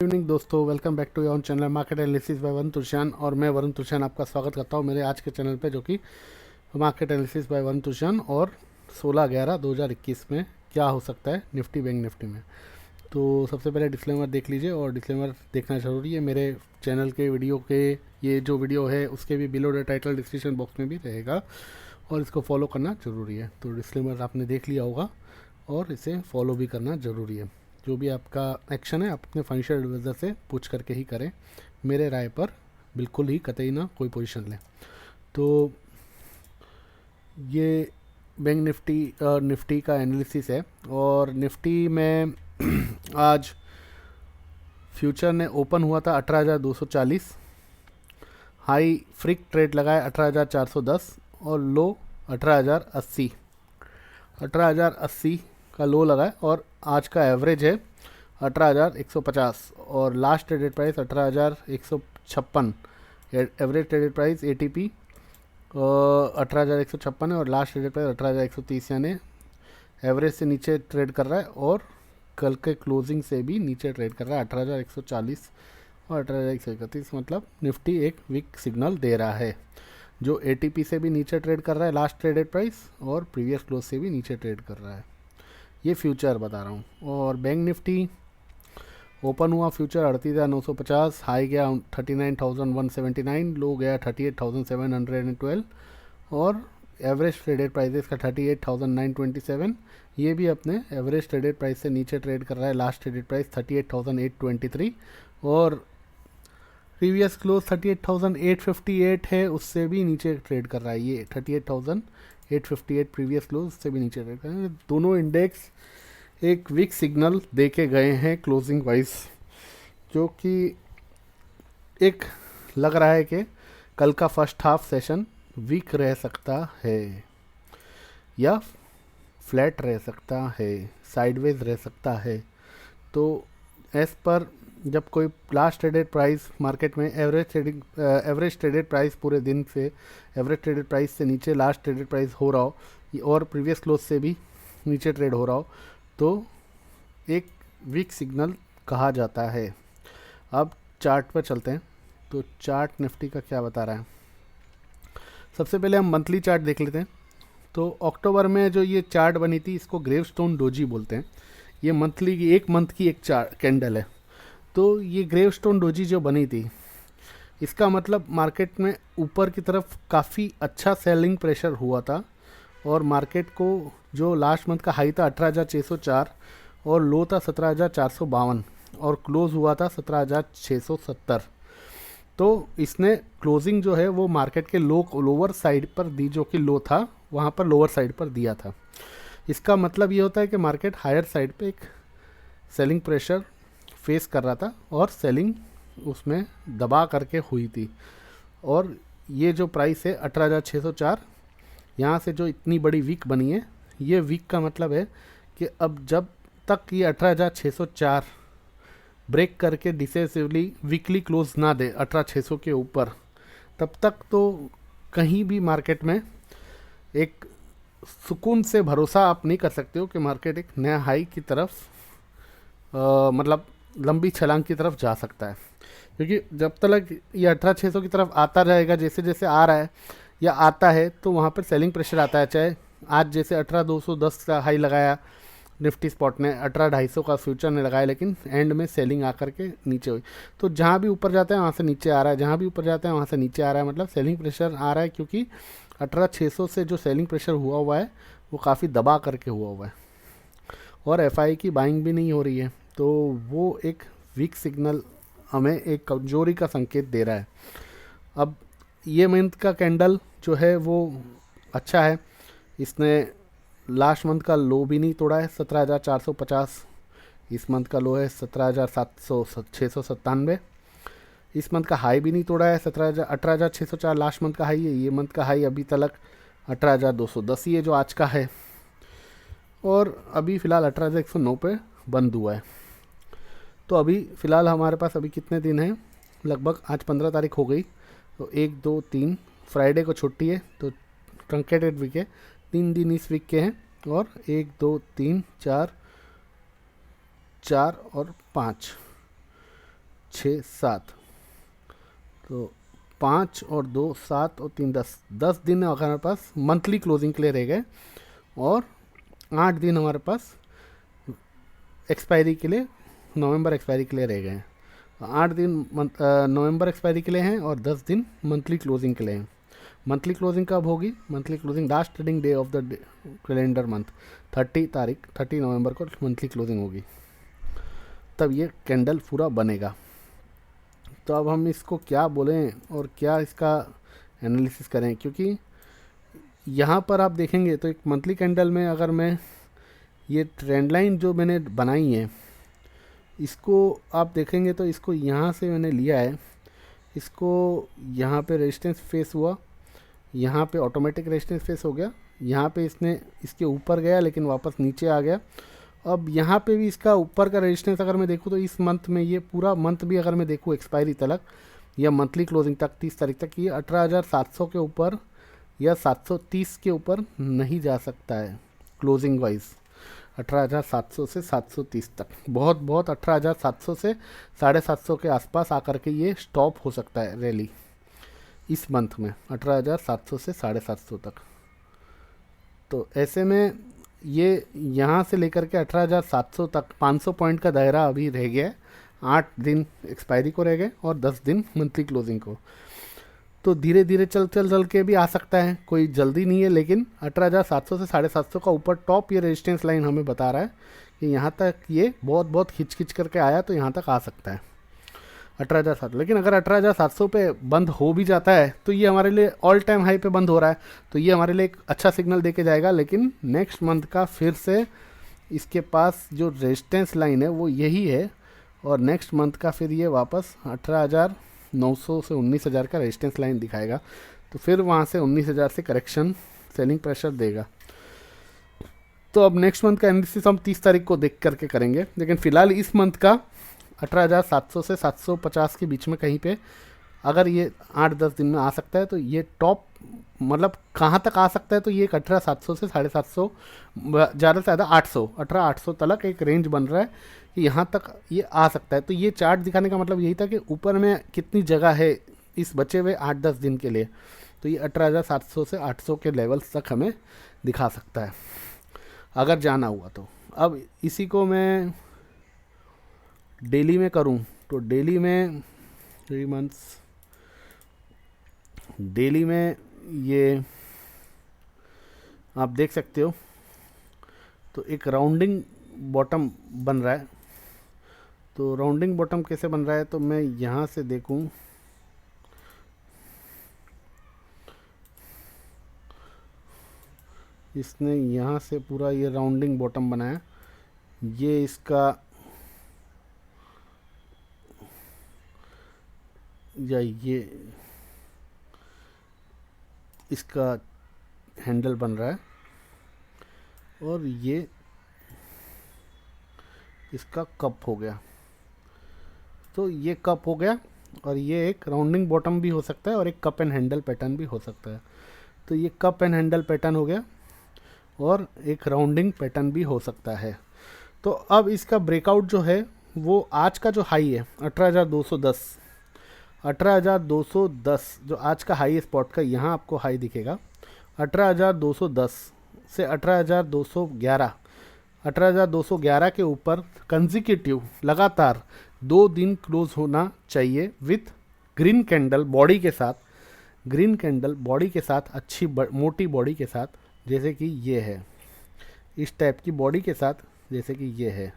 Evening दोस्तों, welcome back to your channel market analysis by Varun Tushan. और मैं वरुण तुषान आपका स्वागत करता हूं मेरे आज के चैनल पे, जो कि market analysis by Varun Tushan. और 16/11/2021 में क्या हो सकता है निफ्टी बैंक निफ्टी में। तो सबसे पहले डिस्क्लेमर देख लीजिए, और डिस्क्लेमर देखना ज़रूरी है। मेरे चैनल के वीडियो के ये जो वीडियो है उसके भी below the title description box में भी रहेगा, और इसको फॉलो करना ज़रूरी है। तो डिस्क्लेमर आपने देख लिया होगा और इसे फॉलो भी करना ज़रूरी है। जो भी आपका एक्शन है आप अपने फाइनेंशियल एडवाइज़र से पूछ करके ही करें, मेरे राय पर बिल्कुल ही कतई ना कोई पोजीशन लें। तो ये बैंक निफ्टी का एनालिसिस है। और निफ्टी में आज फ्यूचर ने ओपन हुआ था 18,240, हाई फ्रिक ट्रेड लगाए 18,410 और लो 18,080। 18,080 का लो लगा है, और आज का एवरेज है 18,150 और last traded price 18,156। Average traded price ATP 18,156 है और लास्ट ट्रेडेड प्राइस 18,130, यानी एवरेज से नीचे ट्रेड कर रहा है और कल के क्लोजिंग से भी नीचे ट्रेड कर रहा है 18,140 और 18,131। मतलब निफ्टी एक वीक सिग्नल दे रहा है, जो एटीपी से भी नीचे ट्रेड कर रहा है लास्ट ट्रेडेड प्राइस, और प्रीवियस क्लोज से भी नीचे ट्रेड कर रहा है। ये फ्यूचर बता रहा हूँ। और बैंक निफ्टी ओपन हुआ फ्यूचर 38,950, हाई गया 39,179, लो गया 38,712 और एवरेज ट्रेडेड प्राइस का 38,927। ये भी अपने एवरेज ट्रेडेड प्राइस से नीचे ट्रेड कर रहा है। लास्ट ट्रेडेड प्राइस 38,823 और प्रीवियस क्लोज 38,858 है, उससे भी नीचे ट्रेड कर रहा है। ये 38,858 प्रीवियस क्लोज से भी नीचे ट्रेड कर रहा है। दोनों इंडेक्स एक वीक सिग्नल दे के गए हैं क्लोजिंग वाइज, जो कि एक लग रहा है कि कल का फर्स्ट हाफ सेशन वीक रह सकता है या फ्लैट रह सकता है, साइडवेज रह सकता है। तो एज पर जब कोई लास्ट ट्रेडेड प्राइस मार्केट में एवरेज ट्रेडेड प्राइस पूरे दिन से एवरेज ट्रेडेड प्राइस से नीचे लास्ट ट्रेडेड प्राइस हो रहा हो, और प्रीवियस क्लोज से भी नीचे ट्रेड हो रहा हो, तो एक वीक सिग्नल कहा जाता है। अब चार्ट पर चलते हैं। तो चार्ट निफ्टी का क्या बता रहा है। सबसे पहले हम मंथली चार्ट देख लेते हैं। तो अक्टूबर में जो ये चार्ट बनी थी, इसको ग्रेवस्टोन डोजी बोलते हैं। ये मंथली की एक मंथ की एक चार्ट कैंडल है। तो ये ग्रेवस्टोन डोजी जो बनी थी, इसका मतलब मार्केट में ऊपर की तरफ काफ़ी अच्छा सेलिंग प्रेशर हुआ था, और मार्केट को जो लास्ट मंथ का हाई था 18,604 और लो था 17,452 और क्लोज हुआ था 17,670। तो इसने क्लोजिंग जो है वो मार्केट के लोअर साइड पर दी, जो कि लो था वहाँ पर लोअर साइड पर दिया था। इसका मतलब ये होता है कि मार्केट हायर साइड पे एक सेलिंग प्रेशर फेस कर रहा था, और सेलिंग उसमें दबा करके हुई थी। और ये जो प्राइस है 18,604, यहाँ से जो इतनी बड़ी वीक बनी है, ये वीक का मतलब है कि अब जब तक ये 18,604 ब्रेक करके डिसेसिवली वीकली क्लोज ना दे 18,600 के ऊपर, तब तक तो कहीं भी मार्केट में एक सुकून से भरोसा आप नहीं कर सकते हो कि मार्केट एक नया हाई की तरफ मतलब लंबी छलांग की तरफ जा सकता है। क्योंकि जब तक ये 18,600 की तरफ आता रहेगा, जैसे जैसे आ रहा है या आता है, तो वहाँ पर सेलिंग प्रेशर आता है। चाहे आज जैसे 18,210 का हाई लगाया निफ्टी स्पॉट ने, 18,250 का फ्यूचर ने लगाया, लेकिन एंड में सेलिंग आकर के नीचे हुई। तो जहाँ भी ऊपर जाता है वहाँ से नीचे आ रहा है, जहाँ भी ऊपर जाता है वहाँ से नीचे आ रहा है। मतलब सेलिंग प्रेशर आ रहा है, क्योंकि 18,600 से जो सेलिंग प्रेशर हुआ है वो काफ़ी दबा करके हुआ है, और एफआई की बाइंग भी नहीं हो रही है। तो वो एक वीक सिग्नल हमें एक कमजोरी का संकेत दे रहा है। अब ये मंथ का कैंडल जो है वो अच्छा है। इसने लास्ट मंथ का लो भी नहीं तोड़ा है 17,450, इस मंथ का लो है 17,697। इस मंथ का हाई भी नहीं तोड़ा है 18,604 लास्ट मंथ का हाई है। ये मंथ का हाई अभी तक 18,210 ये जो आज का है, और अभी फ़िलहाल 18,109 पे बंद हुआ है। तो अभी फ़िलहाल हमारे पास अभी कितने दिन हैं, लगभग आज 15 तारीख हो गई। तो 1 2 3 फ्राइडे को छुट्टी है, तो ट्रंकेटेड वीक है, 3 दिन इस वीक के हैं, और 1 2 3 4 4 और 5 6 7, तो 5 और 2 7 और 3 10, 10 दिन हमारे पास मंथली क्लोजिंग के लिए रह गए और 8 दिन हमारे पास एक्सपायरी के लिए, नवंबर एक्सपायरी के लिए रह गए हैं। 8 दिन नवंबर एक्सपायरी के लिए हैं और 10 दिन मंथली क्लोजिंग के लिए हैं। मंथली क्लोजिंग कब होगी? Monthly closing last trading day of the calendar month, 30 नवंबर को मंथली क्लोजिंग होगी, तब ये कैंडल पूरा बनेगा। तो अब हम इसको क्या बोलें और क्या इसका एनालिसिस करें, क्योंकि यहाँ पर आप देखेंगे तो एक मंथली कैंडल में अगर मैं ये ट्रेंड लाइन जो मैंने बनाई है इसको आप देखेंगे तो इसको यहाँ से मैंने लिया है, इसको यहाँ पे रेजिस्टेंस फेस हुआ, यहाँ पे ऑटोमेटिक रेजिस्टेंस फेस हो गया, यहाँ पे इसने इसके ऊपर गया लेकिन वापस नीचे आ गया। अब यहाँ पे भी इसका ऊपर का रेजिस्टेंस अगर मैं देखूँ तो इस मंथ में, ये पूरा मंथ भी अगर मैं देखूँ एक्सपायरी तक या मंथली क्लोजिंग तक 30 तारीख तक, ये 18,700 के ऊपर या 730 के ऊपर नहीं जा सकता है क्लोजिंग वाइज। 18,700 से 730 तक, बहुत 18,700 से 750 के आसपास आकर के ये स्टॉप हो सकता है रैली इस मंथ में, 18,700 से 750 तक। तो ऐसे में ये यहाँ से लेकर के 18,700 तक 500 पॉइंट का दायरा अभी रह गया है। 8 दिन एक्सपायरी को रह गए और 10 दिन मंथली क्लोजिंग को। तो धीरे धीरे चल के भी आ सकता है, कोई जल्दी नहीं है, लेकिन 18,700 से 750 का ऊपर टॉप ये रेजिस्टेंस लाइन हमें बता रहा है कि यहाँ तक ये बहुत खिंच करके आया तो यहाँ तक आ सकता है 18,700। लेकिन अगर 18,700 पे बंद हो भी जाता है तो ये हमारे लिए ऑल टाइम हाई पे बंद हो रहा है, तो ये हमारे लिए एक अच्छा सिग्नल दे के जाएगा। लेकिन नेक्स्ट मंथ का फिर से इसके पास जो रेजिस्टेंस लाइन है वो यही है, और नेक्स्ट मंथ का फिर ये वापस 18,900 से 19,000 का रेजिस्टेंस लाइन दिखाएगा। तो फिर वहाँ से 19,000 से करेक्शन सेलिंग प्रेशर देगा। तो अब नेक्स्ट मंथ का एनालिसिस हम 30 तारीख को देख करके करेंगे, लेकिन फ़िलहाल इस मंथ का 18,700 से 750 के बीच में कहीं पे अगर ये 8-10 दिन में आ सकता है तो ये टॉप, मतलब कहाँ तक आ सकता है, तो ये एक 18,700 से 750, ज़्यादा से ज़्यादा 18,800 तक एक रेंज बन रहा है कि यहाँ तक ये आ सकता है। तो ये चार्ट दिखाने का मतलब यही था कि ऊपर में कितनी जगह है इस बचे हुए 8-10 दिन के लिए। तो ये 18,700 से 800 के लेवल्स तक हमें दिखा सकता है अगर जाना हुआ तो। अब इसी को मैं डेली में करूं तो डेली में 3 मंथ्स डेली में ये आप देख सकते हो, तो एक राउंडिंग बॉटम बन रहा है। तो राउंडिंग बॉटम कैसे बन रहा है, तो मैं यहाँ से देखूं, इसने यहाँ से पूरा ये राउंडिंग बॉटम बनाया, ये इसका या ये इसका हैंडल बन रहा है और ये इसका कप हो गया। तो ये कप हो गया और ये एक राउंडिंग बॉटम भी हो सकता है और एक कप एंड हैंडल पैटर्न भी हो सकता है। तो ये कप एंड हैंडल पैटर्न हो गया और एक राउंडिंग पैटर्न भी हो सकता है। तो अब इसका ब्रेकआउट जो है वो आज का जो हाई है 18,210 जो आज का हाई स्पॉट का, यहाँ आपको हाई दिखेगा 18,210 से 18,211 के ऊपर कंजिक्यूटिव लगातार 2 दिन क्लोज होना चाहिए विथ ग्रीन कैंडल बॉडी के साथ, अच्छी मोटी बॉडी के साथ, जैसे कि ये है, इस टाइप की बॉडी के साथ, जैसे कि ये है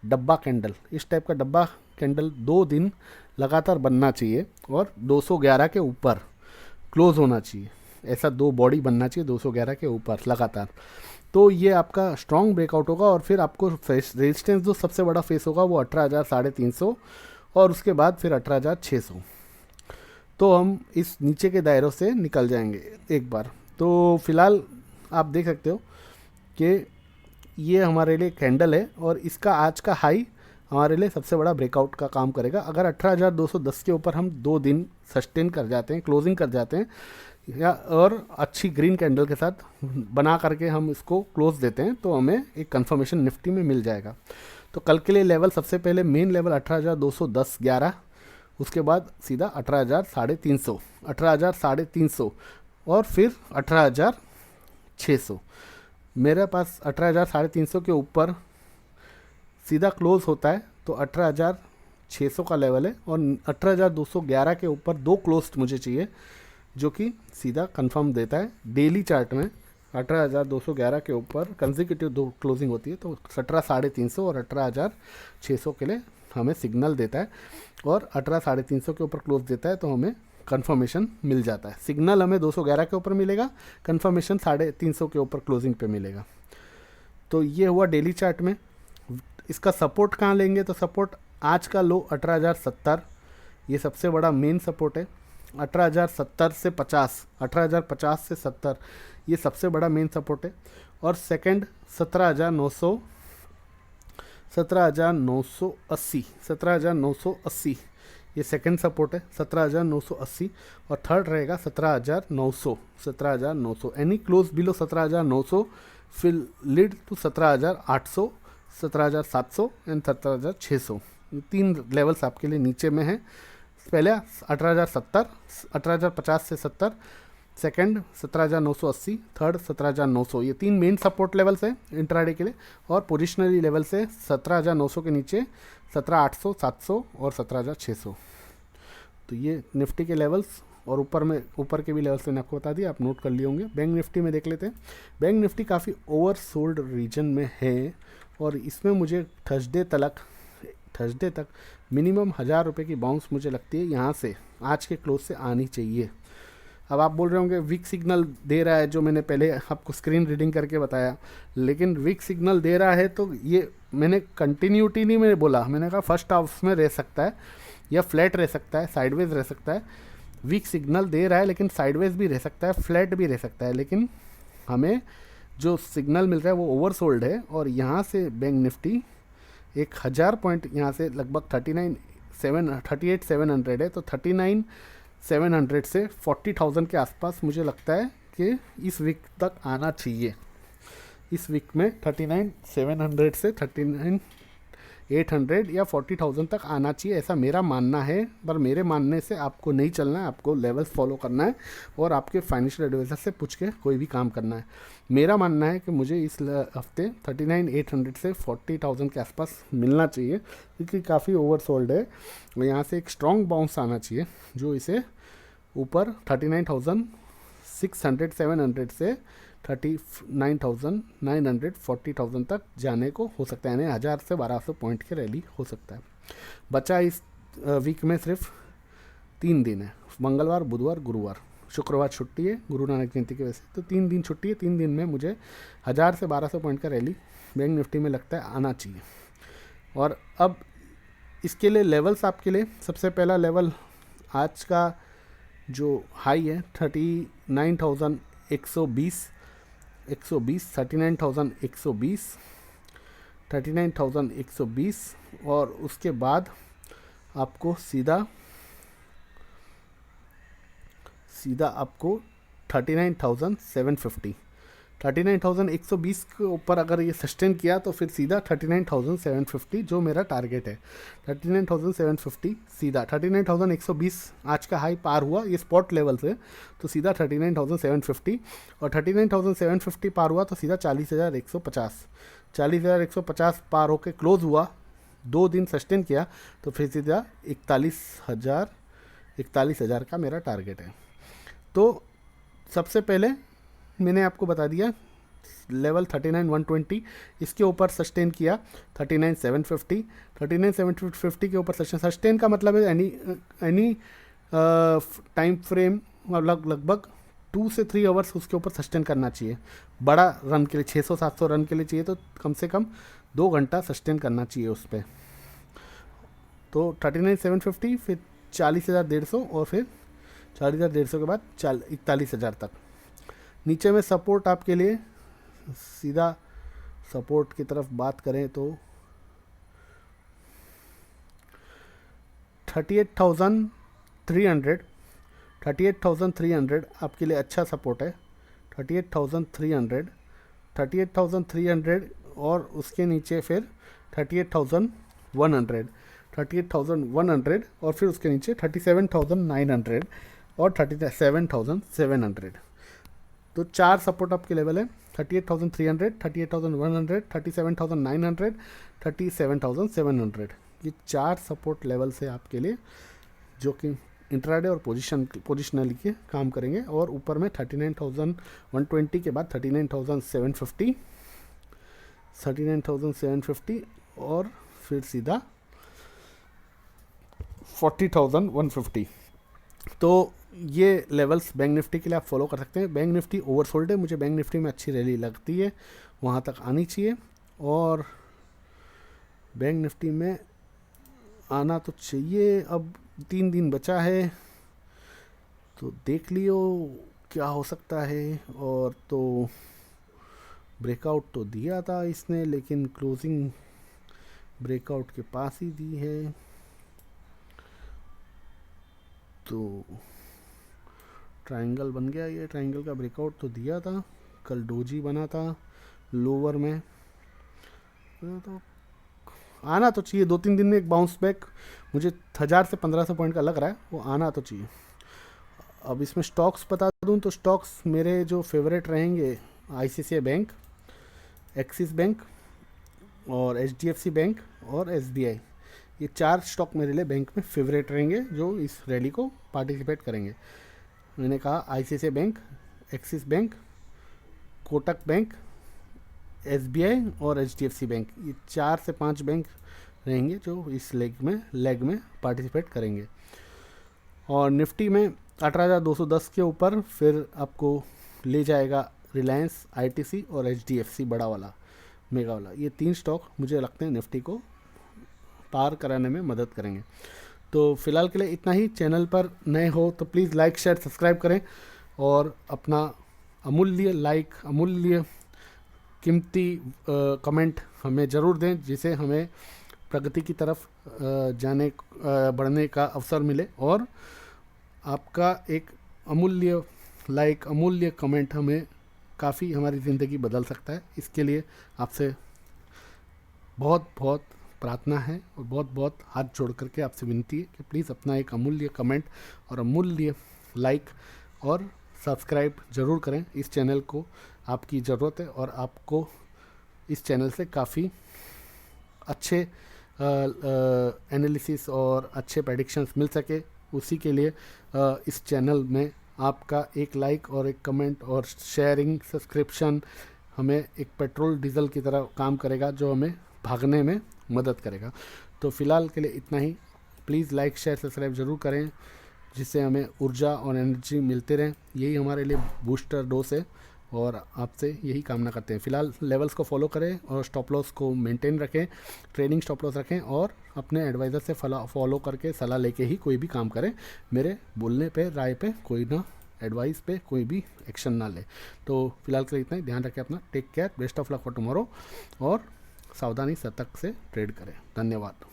डब्बा कैंडल, इस टाइप का डब्बा कैंडल 2 दिन लगातार बनना चाहिए और 211 के ऊपर क्लोज होना चाहिए। ऐसा 2 बॉडी बनना चाहिए 211 के ऊपर लगातार। तो ये आपका स्ट्रॉन्ग ब्रेकआउट होगा और फिर आपको रेजिस्टेंस जो सबसे बड़ा फेस होगा वो 18,350 और उसके बाद फिर 18,600। तो हम इस नीचे के दायरों से निकल जाएंगे एक बार। तो फिलहाल आप देख सकते हो कि ये हमारे लिए कैंडल है और इसका आज का हाई हमारे लिए सबसे बड़ा ब्रेकआउट का काम करेगा। अगर 18,210 के ऊपर हम 2 दिन सस्टेन कर जाते हैं, क्लोजिंग कर जाते हैं या और अच्छी ग्रीन कैंडल के साथ बना करके हम इसको क्लोज देते हैं तो हमें एक कंफर्मेशन निफ्टी में मिल जाएगा। तो कल के लिए लेवल सबसे पहले मेन लेवल 18,210-11 उसके बाद सीधा 18,350, 18,350 और फिर 18,600। मेरे पास 18,350 के ऊपर सीधा क्लोज होता है तो 18,600 का लेवल है, और 18,211 के ऊपर दो क्लोज मुझे चाहिए जो कि सीधा कंफर्म देता है। डेली चार्ट में 18,211 के ऊपर कंसेक्यूटिव दो क्लोजिंग होती है, तो 17,350 और 18,600 के लिए हमें सिग्नल देता है, और 18,350 के ऊपर क्लोज देता है तो हमें कंफर्मेशन मिल जाता है। सिग्नल हमें 211 के ऊपर मिलेगा, कंफर्मेशन 350 के ऊपर क्लोजिंग पे मिलेगा। तो ये हुआ डेली चार्ट में। इसका सपोर्ट कहाँ लेंगे, तो सपोर्ट आज का लो 18,070, ये सबसे बड़ा मेन सपोर्ट है। 18,070 से 50, 18,050 से 70 ये सबसे बड़ा मेन सपोर्ट है। और सेकंड 17,900, 17,980, 17,980 ये सेकंड सपोर्ट है, 17,980। और थर्ड रहेगा 17,900, 17,900। एनी क्लोज बिलो 17,900 फिर लीड टू 17,800, 17,700 एंड 17,600। ये तीन लेवल्स आपके लिए नीचे में हैं। पहले 18,070, 18,050 से 70, सेकंड 17,980, थर्ड 17,900। ये तीन मेन सपोर्ट लेवल्स है इंट्राडे के लिए। और पोजिशनरी लेवल से 17,900 के नीचे 17,800, 700 और 17,600। तो ये निफ्टी के लेवल्स, और ऊपर के भी लेवल्स मैंने आपको बता दिया, आप नोट कर लिए होंगे। बैंक निफ्टी में देख लेते हैं। बैंक निफ्टी काफ़ी ओवर सोल्ड रीजन में है, और इसमें मुझे थर्सडे तक मिनिमम 1,000 रुपये की बाउंस मुझे लगती है यहाँ से आज के क्लोज से आनी चाहिए। अब आप बोल रहे होंगे वीक सिग्नल दे रहा है, जो मैंने पहले आपको स्क्रीन रीडिंग करके बताया, लेकिन वीक सिग्नल दे रहा है तो ये मैंने कंटिन्यूटी नहीं मैंने बोला, मैंने कहा फर्स्ट हाफ में रह सकता है या फ्लैट रह सकता है, साइडवेज रह सकता है। वीक सिग्नल दे रहा है लेकिन साइडवेज भी रह सकता है, फ्लैट भी रह सकता है, लेकिन हमें जो सिग्नल मिल रहा है वो ओवरसोल्ड है। और यहाँ से बैंक निफ्टी 1,000 पॉइंट, यहाँ से लगभग 38,700 है, तो 39,700 से 40,000 के आसपास मुझे लगता है कि इस वीक तक आना चाहिए। इस वीक में 39,700 से 39,800 या 40,000 तक आना चाहिए, ऐसा मेरा मानना है। पर मेरे मानने से आपको नहीं चलना है, आपको लेवल्स फॉलो करना है और आपके फाइनेंशियल एडवाइज़र से पूछ के कोई भी काम करना है। मेरा मानना है कि मुझे इस हफ्ते 39,800 से 40,000 के आसपास मिलना चाहिए, क्योंकि काफ़ी ओवरसोल्ड है। यहाँ से एक स्ट्रॉन्ग बाउंस आना चाहिए जो इसे ऊपर 39,600 700 से 39,900 40,000 तक जाने को हो सकता है, यानी 1,000 से 1,200 पॉइंट की रैली हो सकता है। बचा इस वीक में सिर्फ 3 दिन है, मंगलवार, बुधवार, गुरुवार। शुक्रवार छुट्टी है गुरु नानक जयंती की वजह से, तो 3 दिन छुट्टी है। 3 दिन में मुझे 1,000 से 1,200 पॉइंट का रैली बैंक निफ्टी में लगता है आना चाहिए। और अब इसके लिए लेवल्स आपके लिए, सबसे पहला लेवल आज का जो हाई है 39,120, 39,120, और उसके बाद आपको सीधा आपको 39,750, 39,120 के ऊपर अगर ये सस्टेन किया तो फिर सीधा 39,750 जो मेरा टारगेट है। 39,750 सीधा 39,120 आज का हाई पार हुआ, ये स्पॉट लेवल से, तो सीधा 39,750, और 39,750 पार हुआ तो सीधा 40,150, 40,150 पार होके क्लोज हुआ, 2 दिन सस्टेन किया तो फिर सीधा 41,000 का मेरा टारगेट है। तो सबसे पहले मैंने आपको बता दिया लेवल 39,120, इसके ऊपर सस्टेन किया 39,750, 39,750 के ऊपर सस्टेन का मतलब है एनी टाइम फ्रेम लगभग 2 से 3 आवर्स उसके ऊपर सस्टेन करना चाहिए। बड़ा रन के लिए 600-700 रन के लिए चाहिए तो कम से कम 2 घंटा सस्टेन करना चाहिए उस पर। तो 39,750 फिर 40,150 और फिर 40,150 के बाद 41,000 तक। नीचे में सपोर्ट आपके लिए, सीधा सपोर्ट की तरफ बात करें तो 38,300 आपके लिए अच्छा सपोर्ट है। 38,300 और उसके नीचे फिर 38,100, 38,100 और फिर उसके नीचे 37,900 और 37,700। तो 4 सपोर्ट आपके लेवल है, 38,300, 38,100, 37,900, 37,700। ये 4 सपोर्ट लेवल से आपके लिए जो कि इंट्राडे और पोजिशनली के काम करेंगे। और ऊपर में 39,120 के बाद 39,750, 39,750 और फिर सीधा 40,150। तो ये लेवल्स बैंक निफ्टी के लिए आप फॉलो कर सकते हैं। बैंक निफ्टी ओवरसोल्ड है, मुझे बैंक निफ्टी में अच्छी रैली लगती है, वहाँ तक आनी चाहिए और बैंक निफ्टी में आना तो चाहिए। अब 3 दिन बचा है तो देख लियो क्या हो सकता है। और तो ब्रेकआउट तो दिया था इसने, लेकिन क्लोजिंग ब्रेकआउट के पास ही दी है। तो ट्रायंगल बन गया, ये ट्रायंगल का ब्रेकआउट तो दिया था, कल डोजी बना था लोअर में, तो आना तो चाहिए 2-3 दिन में एक बाउंस बैक। मुझे 1000 से 1500 पॉइंट का लग रहा है, वो आना तो चाहिए। अब इसमें स्टॉक्स बता दूं तो स्टॉक्स मेरे जो फेवरेट रहेंगे ICICI बैंक, एक्सिस बैंक और HDFC बैंक और SBI। ये 4 स्टॉक मेरे लिए बैंक में फेवरेट रहेंगे जो इस रैली को पार्टिसिपेट करेंगे। मैंने कहा ICICI bank, axis bank, Kotak bank, SBI और HDFC बैंक, ये 4 से 5 बैंक रहेंगे जो इस लेग में पार्टिसिपेट करेंगे। और निफ्टी में 18,210 के ऊपर फिर आपको ले जाएगा रिलायंस, ITC और HDFC बड़ा वाला, मेगा वाला। ये 3 स्टॉक मुझे लगते हैं निफ्टी को पार कराने में मदद करेंगे। तो फिलहाल के लिए इतना ही। चैनल पर नए हो तो प्लीज़ लाइक शेयर सब्सक्राइब करें और अपना अमूल्य लाइक, अमूल्य कीमती कमेंट हमें ज़रूर दें, जिसे हमें प्रगति की तरफ बढ़ने का अवसर मिले। और आपका एक अमूल्य लाइक, अमूल्य कमेंट हमें काफ़ी हमारी ज़िंदगी बदल सकता है। इसके लिए आपसे बहुत बहुत प्रार्थना है और बहुत बहुत हाथ जोड़ करके आपसे विनती है कि प्लीज़ अपना एक अमूल्य कमेंट और अमूल्य लाइक और सब्सक्राइब ज़रूर करें। इस चैनल को आपकी ज़रूरत है और आपको इस चैनल से काफ़ी अच्छे एनालिसिस और अच्छे प्रेडिक्शंस मिल सके, उसी के लिए इस चैनल में आपका एक लाइक और एक कमेंट और शेयरिंग, सब्सक्रिप्शन हमें एक पेट्रोल डीजल की तरह काम करेगा, जो हमें भागने में मदद करेगा। तो फिलहाल के लिए इतना ही। प्लीज़ लाइक शेयर सब्सक्राइब ज़रूर करें, जिससे हमें ऊर्जा और एनर्जी मिलते रहें। यही हमारे लिए बूस्टर डोज है और आपसे यही कामना करते हैं। फिलहाल लेवल्स को फॉलो करें और स्टॉप लॉस को मेंटेन रखें, ट्रेडिंग स्टॉप लॉस रखें और अपने एडवाइज़र से फॉलो करके सलाह लेके ही कोई भी काम करें। मेरे बोलने पे, राय पे कोई ना, एडवाइस पे कोई भी एक्शन ना ले। तो फिलहाल के लिए इतना ही। ध्यान रखें अपना, take care, best of luck for tomorrow और सावधानी सतर्क से ट्रेड करें। धन्यवाद।